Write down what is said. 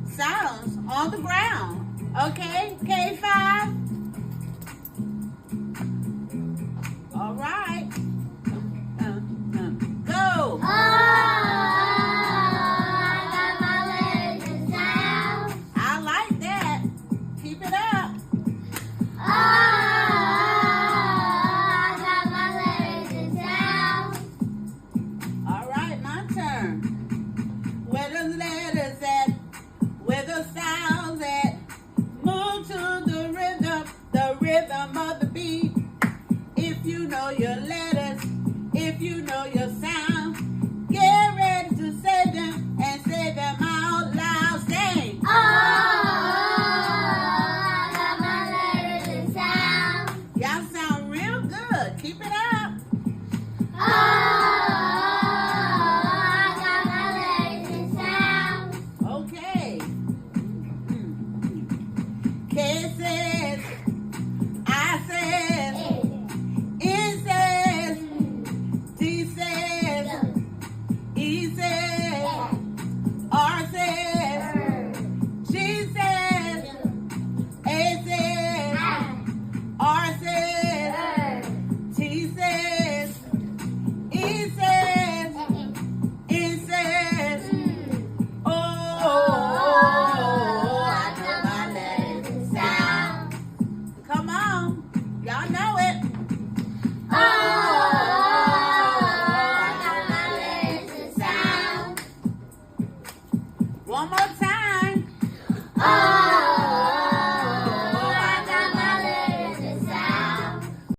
sounds on the ground. Okay, K5. All right. Go. I got my letters and sounds. I like that. Keep it up. I got my letters and sounds. All right, my turn. Where the letters at? Where the sounds at? Move to the rhythm of the beat. If you know your letters, if you know your sound, get ready to say them and say them out loud. Say, I got my letters and sounds. y'all sound real good. Keep it up. I got my letters and sounds. Okay. K says